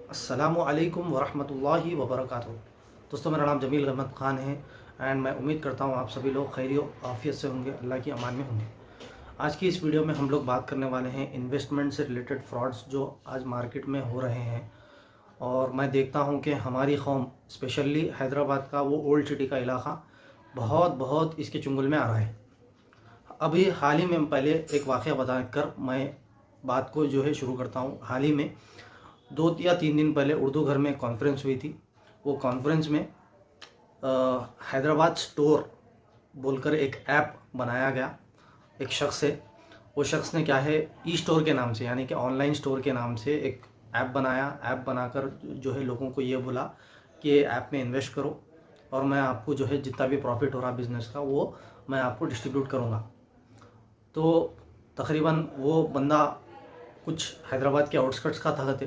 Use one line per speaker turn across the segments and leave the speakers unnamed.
अस्सलामुअलैकुम वरहमतुल्लाहि वबरकातुहू। दोस्तों, मेरा नाम जमील अहमद ख़ान है एंड मैं उम्मीद करता हूँ आप सभी लोग खैरियत आफ़ियत से होंगे, अल्लाह की अमान में होंगे। आज की इस वीडियो में हम लोग बात करने वाले हैं इन्वेस्टमेंट से रिलेटेड फ्रॉड्स जो आज मार्केट में हो रहे हैं। और मैं देखता हूँ कि हमारी कौम, स्पेशली हैदराबाद का वो ओल्ड सिटी का इलाका, बहुत बहुत इसके चुंगल में आ रहा है। अभी हाल ही में पहले एक वाक़या बता कर मैं बात को जो है शुरू करता हूँ। हाल ही में 2 या 3 दिन पहले उर्दू घर में कॉन्फ्रेंस हुई थी। वो कॉन्फ्रेंस में हैदराबाद स्टोर बोलकर एक ऐप बनाया गया एक शख्स से। वो शख्स ने क्या है, ई स्टोर के नाम से, यानी कि ऑनलाइन स्टोर के नाम से एक ऐप बनाया। ऐप बनाकर जो है लोगों को ये बोला कि ये ऐप में इन्वेस्ट करो और मैं आपको जो है जितना भी प्रॉफिट हो रहा बिज़नेस का वो मैं आपको डिस्ट्रीब्यूट करूँगा। तो तकरीबन वो बंदा कुछ हैदराबाद के आउटस्कर्ट्स का था।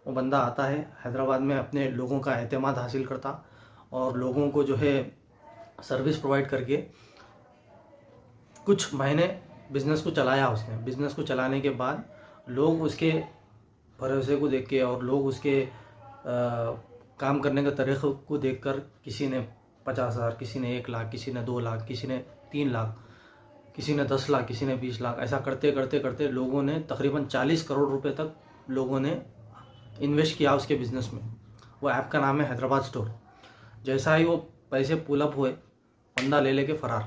वो बंदा आता है हैदराबाद में, अपने लोगों का एतमाद हासिल करता और लोगों को जो है सर्विस प्रोवाइड करके कुछ महीने बिज़नेस को चलाया उसने। बिज़नेस को चलाने के बाद लोग उसके भरोसे को देख के और लोग उसके काम करने के तरीक़े को देखकर, किसी ने 50,000, किसी ने 1 लाख, किसी ने 2 लाख, किसी ने 3 लाख, किसी ने 10 लाख, किसी ने 20 लाख, ऐसा करते करते करते लोगों ने तकरीबन 40 करोड़ रुपए तक लोगों ने इन्वेस्ट किया उसके बिज़नेस में। वो ऐप का नाम है हैदराबाद स्टोर। जैसा ही वो पैसे पुल अप हुए, बंदा ले लेके फ़रार।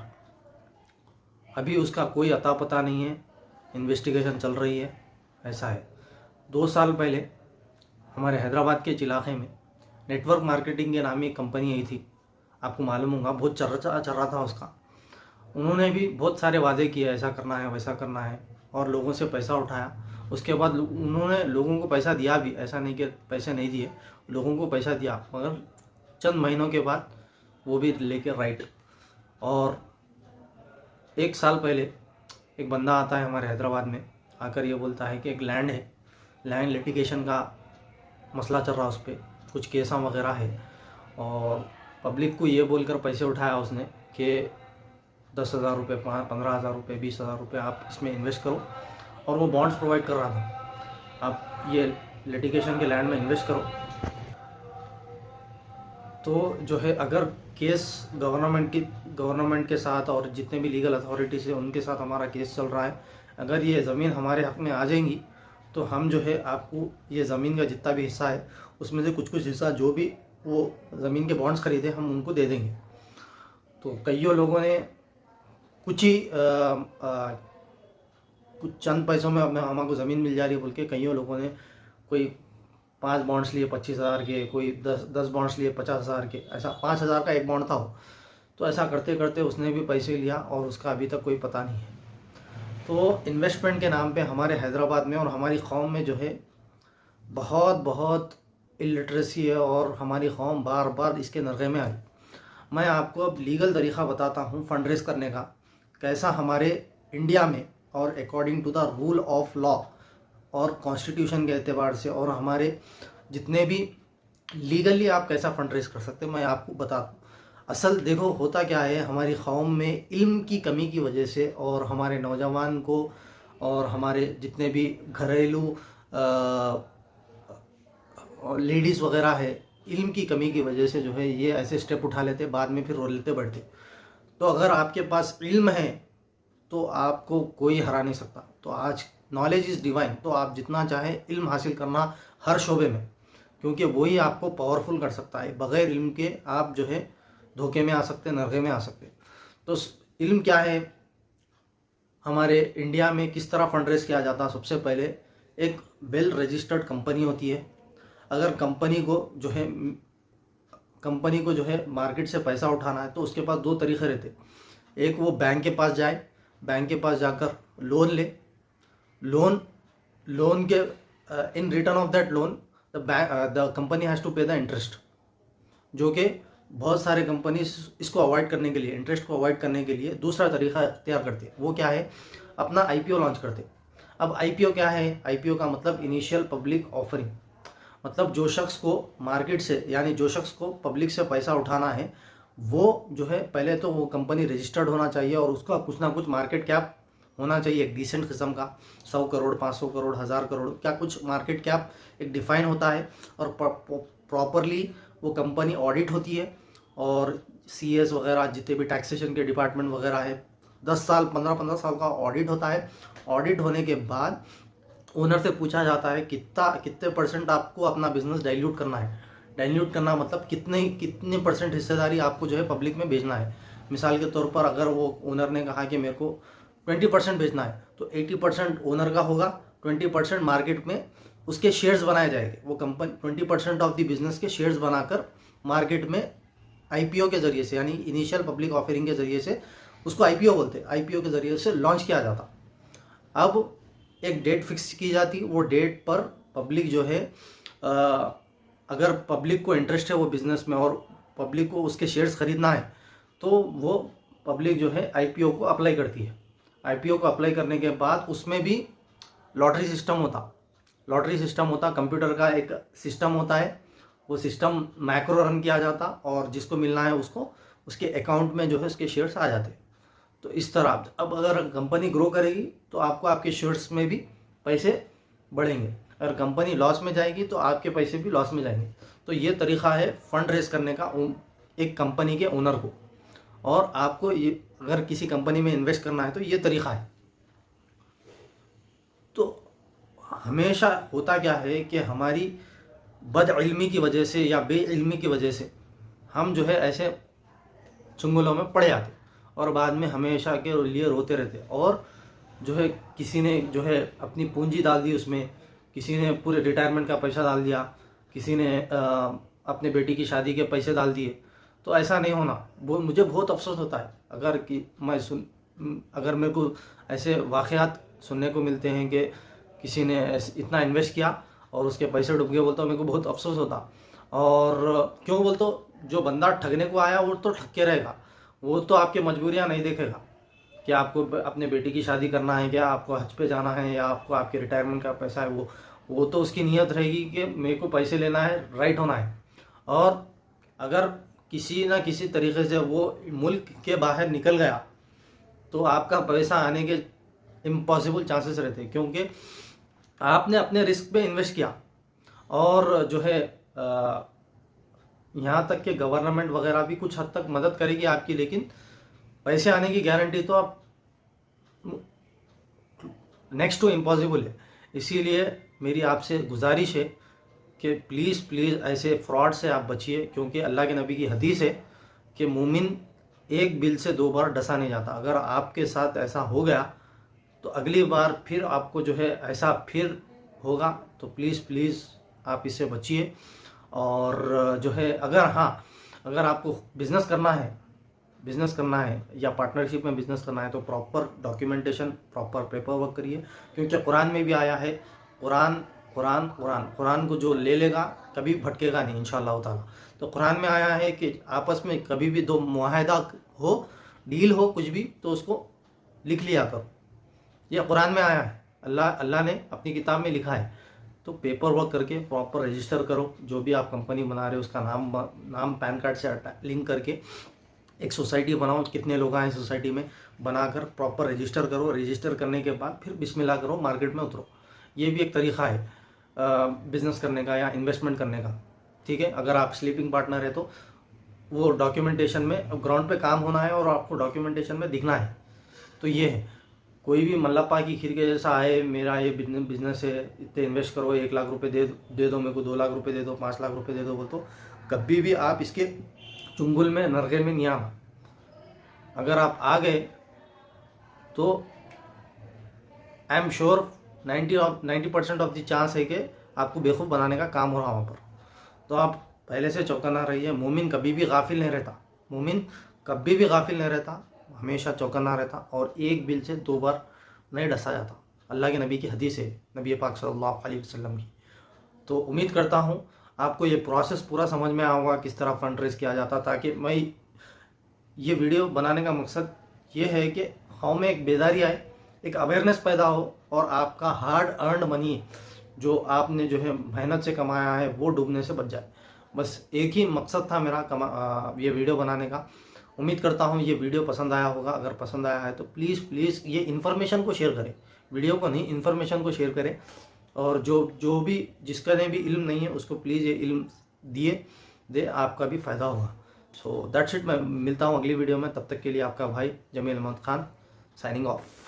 अभी उसका कोई अता पता नहीं है, इन्वेस्टिगेशन चल रही है। ऐसा है। 2 साल पहले हमारे हैदराबाद के इलाके में नेटवर्क मार्केटिंग के नाम की एक कंपनी आई थी, आपको मालूम होगा, बहुत चल रहा था उसका। उन्होंने भी बहुत सारे वादे किए, ऐसा करना है वैसा करना है, और लोगों से पैसा उठाया। उसके बाद उन्होंने लोगों को पैसा दिया भी, ऐसा नहीं कि पैसे नहीं दिए, लोगों को पैसा दिया, मगर चंद महीनों के बाद वो भी लेके राइट। और 1 साल पहले एक बंदा आता है हमारे हैदराबाद में, आकर ये बोलता है कि एक लैंड है, लैंड लिटिगेशन का मसला चल रहा, उस पर कुछ केसा वगैरह है, और पब्लिक को ये बोलकर पैसे उठाया उसने कि 10,000 रुपये, 15,000 रुपये, 20,000 रुपये आप इसमें इन्वेस्ट करो, और वो बॉन्ड्स प्रोवाइड कर रहा था, आप ये लिटिगेशन के लैंड में इन्वेस्ट करो। तो जो है, अगर केस गवर्नमेंट के साथ और जितने भी लीगल अथॉरिटीज़ है उनके साथ हमारा केस चल रहा है, अगर ये ज़मीन हमारे हक़ में आ जाएंगी तो हम जो है आपको ये ज़मीन का जितना भी हिस्सा है उसमें से कुछ हिस्सा, जो भी वो ज़मीन के बॉन्ड्स खरीदे, हम उनको दे देंगे। तो कईयों लोगों ने कुछ ही कुछ चंद पैसों में हमको ज़मीन मिल जा रही है बोल के कईयों लोगों ने कोई 5 बॉन्ड्स लिए 25,000 के, कोई 10 बॉन्ड्स लिए 50,000 के, ऐसा 5,000 का एक बॉन्ड था वो। तो ऐसा करते करते उसने भी पैसे लिया और उसका अभी तक कोई पता नहीं है। तो इन्वेस्टमेंट के नाम पे हमारे हैदराबाद में और हमारी कौम में जो है बहुत बहुत इलिटरेसी है, और हमारी कौम बार बार इसके नरगे में आई। मैं आपको अब लीगल तरीक़ा बताता हूँ फंड रेज़ करने का, कैसा हमारे इंडिया में और according to the rule of law और कॉन्स्टिट्यूशन के एतबार से और हमारे जितने भी लीगली आप कैसा फंड रेज़ कर सकते हैं, मैं आपको बताता हूँ। असल देखो, होता क्या है, हमारी कौम में इल्म की कमी की वजह से और हमारे नौजवान को और हमारे जितने भी घरेलू लेडीज़ वगैरह है, इल्म की कमी की वजह से जो है ये ऐसे स्टेप उठा लेते, बाद में फिर रो लेते बढ़ते। तो अगर आपके पास इल्म है तो आपको कोई हरा नहीं सकता। तो आज नॉलेज इज़ डिवाइन, तो आप जितना चाहे इल्म हासिल करना हर शोबे में, क्योंकि वही आपको पावरफुल कर सकता है। बग़ैर इल्म के आप जो है धोखे में आ सकते, नरगे में आ सकते। तो इल्म क्या है, हमारे इंडिया में किस तरह फंड रेज़ किया जाता है। सबसे पहले एक वेल रजिस्टर्ड कंपनी होती है। अगर कंपनी को जो है मार्केट से पैसा उठाना है तो उसके पास 2 तरीक़े रहते। एक, वो बैंक के पास जाए, बैंक के पास जाकर लोन ले, लोन के in return of that loan the company has to pay the interest, जो कि बहुत सारे कंपनीज इसको अवॉइड करने के लिए, इंटरेस्ट को अवॉइड करने के लिए दूसरा तरीका इख्तियार करते हैं। वो क्या है, अपना IPO लॉन्च करते। अब IPO क्या है, IPO का मतलब इनिशियल पब्लिक ऑफरिंग, मतलब जो शख्स को मार्केट से, यानी जो शख्स को पब्लिक से पैसा उठाना है, वो जो है पहले तो वो कंपनी रजिस्टर्ड होना चाहिए और उसका कुछ ना कुछ मार्केट कैप होना चाहिए एक डिसेंट किस्म का, 100 करोड़ 500 करोड़ 1000 करोड़ क्या कुछ मार्केट कैप एक डिफाइन होता है, और प्रॉपरली वो कंपनी ऑडिट होती है, और CS वगैरह जितने भी टैक्सेशन के डिपार्टमेंट वगैरह है 10 साल 15 साल का ऑडिट होता है। ऑडिट होने के बाद ओनर से पूछा जाता है कितने परसेंट आपको अपना बिजनेस डाइल्यूट करना है। डाइल्यूट करना मतलब कितने परसेंट हिस्सेदारी आपको जो है पब्लिक में भेजना है। मिसाल के तौर पर अगर वो ओनर ने कहा कि मेरे को 20% भेजना है, तो 80% ओनर का होगा, 20% मार्केट में उसके शेयर्स बनाए जाएंगे। वो कंपनी 20% ऑफ द बिजनेस के शेयर्स बनाकर मार्केट में IPO के जरिए से, यानी इनिशियल पब्लिक ऑफरिंग के जरिए से, उसको IPO बोलते हैं, IPO के जरिए से लॉन्च किया जाता। अब एक डेट फिक्स की जाती, वो डेट पर पब्लिक जो है अगर पब्लिक को इंटरेस्ट है वो बिज़नेस में और पब्लिक को उसके शेयर्स खरीदना है, तो वो पब्लिक जो है IPO को अप्लाई करती है। IPO को अप्लाई करने के बाद उसमें भी लॉटरी सिस्टम होता, कंप्यूटर का एक सिस्टम होता है, वो सिस्टम मैक्रो रन किया जाता, और जिसको मिलना है उसको उसके अकाउंट में जो है उसके शेयर्स आ जाते। तो इस तरह अब अगर कंपनी ग्रो करेगी तो आपको आपके शेयर्स में भी पैसे बढ़ेंगे, अगर कंपनी लॉस में जाएगी तो आपके पैसे भी लॉस में जाएंगे। तो ये तरीक़ा है फंड रेज करने का एक कंपनी के ओनर को, और आपको ये अगर किसी कंपनी में इन्वेस्ट करना है तो ये तरीक़ा है। तो हमेशा होता क्या है कि हमारी बदइल्मी की वजह से या बेइल्मी की वजह से हम जो है ऐसे चुंगलों में पड़ जाते, और बाद में हमेशा के लिए रोते रहते, और जो है किसी ने जो है अपनी पूंजी डाल दी उसमें, किसी ने पूरे रिटायरमेंट का पैसा डाल दिया, किसी ने अपने बेटी की शादी के पैसे डाल दिए। तो ऐसा नहीं होना। वो मुझे बहुत अफसोस होता है अगर मेरे को ऐसे वाक़यात सुनने को मिलते हैं कि किसी ने इतना इन्वेस्ट किया और उसके पैसे डूब गए, बोलता मेरे को बहुत अफसोस होता। और क्यों बोलते, जो बंदा ठगने को आया वो तो ठग के रहेगा, वो तो आपकी मजबूरियां नहीं देखेगा कि आपको अपने बेटी की शादी करना है, क्या आपको हज पे जाना है, या आपको आपके रिटायरमेंट का पैसा है, वो तो उसकी नीयत रहेगी कि मेरे को पैसे लेना है, राइट होना है। और अगर किसी ना किसी तरीके से वो मुल्क के बाहर निकल गया तो आपका पैसा आने के इम्पॉसिबल चांसेस रहते हैं, क्योंकि आपने अपने रिस्क पे इन्वेस्ट किया। और जो है यहाँ तक कि गवर्नमेंट वगैरह भी कुछ हद तक मदद करेगी आपकी, लेकिन पैसे आने की गारंटी तो आप नेक्स्ट टू इम्पॉसिबल है। इसीलिए मेरी आपसे गुजारिश है कि प्लीज़ ऐसे फ्रॉड से आप बचिए, क्योंकि अल्लाह के नबी की हदीस है कि मोमिन एक बिल से 2 बार डसा नहीं जाता। अगर आपके साथ ऐसा हो गया तो अगली बार फिर आपको जो है ऐसा फिर होगा, तो प्लीज़ आप इससे बचिए। और जो है अगर आपको बिज़नेस करना है या पार्टनरशिप में बिज़नेस करना है तो proper documentation, proper paper work करिए, क्योंकि कुरान में भी आया है, कुरान को जो ले लेगा कभी भटकेगा नहीं इंशाअल्लाह ताला। तो कुरान में आया है कि आपस में कभी भी 2 मुआहदा हो, डील हो, कुछ भी, तो उसको लिख लिया करो। यह कुरान में आया है, अल्लाह ने अपनी किताब में लिखा है। तो पेपर वर्क करके प्रॉपर रजिस्टर करो, जो भी आप कंपनी बना रहे हो उसका नाम पैन कार्ड से लिंक करके एक सोसाइटी बनाओ, कितने लोग हैं सोसाइटी में, बनाकर प्रॉपर रजिस्टर करो। रजिस्टर करने के बाद फिर बिस्मिल्लाह करो, मार्केट में उतरो। ये भी एक तरीक़ा है बिज़नेस करने का या इन्वेस्टमेंट करने का, ठीक है। अगर आप स्लीपिंग पार्टनर है तो वो डॉक्यूमेंटेशन में ग्राउंड पे काम होना है और आपको डॉक्यूमेंटेशन में दिखना है। तो ये है, कोई भी मल्लापा की खीर के जैसा आए, मेरा ये बिजनेस है, इतने इन्वेस्ट करो, 1 लाख रुपए दे दो मेरे को, 2 लाख रुपए दे दो, 5 लाख रुपए दे दो, बोल तो कभी भी आप इसके चुंगल में, नरगे में नहीं आना। अगर आप आ गए तो I am sure 90% of the chance है कि आपको बेवकूफ़ बनाने का काम हो रहा वहाँ पर। तो आप पहले से चौकन्ना रहिए। मोमिन कभी भी गाफिल नहीं रहता, हमेशा चौकन्ना रहता, और एक बिल से 2 बार नहीं डसा जाता। अल्लाह के नबी की हदीस है, नबी पाक सल्लल्लाहु अलैहि वसल्लम की। तो उम्मीद करता हूँ आपको ये प्रोसेस पूरा समझ में आया होगा, किस तरह फंड रेज किया जाता। ताकि मैं ये वीडियो बनाने का मकसद ये है कि कौम में एक बेदारी आए, एक अवेयरनेस पैदा हो, और आपका हार्ड अर्नड मनी जो आपने जो है मेहनत से कमाया है वो डूबने से बच जाए। बस एक ही मकसद था मेरा ये वीडियो बनाने का। उम्मीद करता हूँ ये वीडियो पसंद आया होगा। अगर पसंद आया है तो प्लीज़ ये इन्फॉर्मेशन को शेयर करें, वीडियो को नहीं, इन्फॉर्मेशन को शेयर करें। और जो भी जिसका ने भी इल्म नहीं है उसको प्लीज़ ये इल्म दे, आपका भी फ़ायदा होगा। So that's it. मैं मिलता हूँ अगली वीडियो में, तब तक के लिए आपका भाई जमील अहमद खान साइनिंग ऑफ।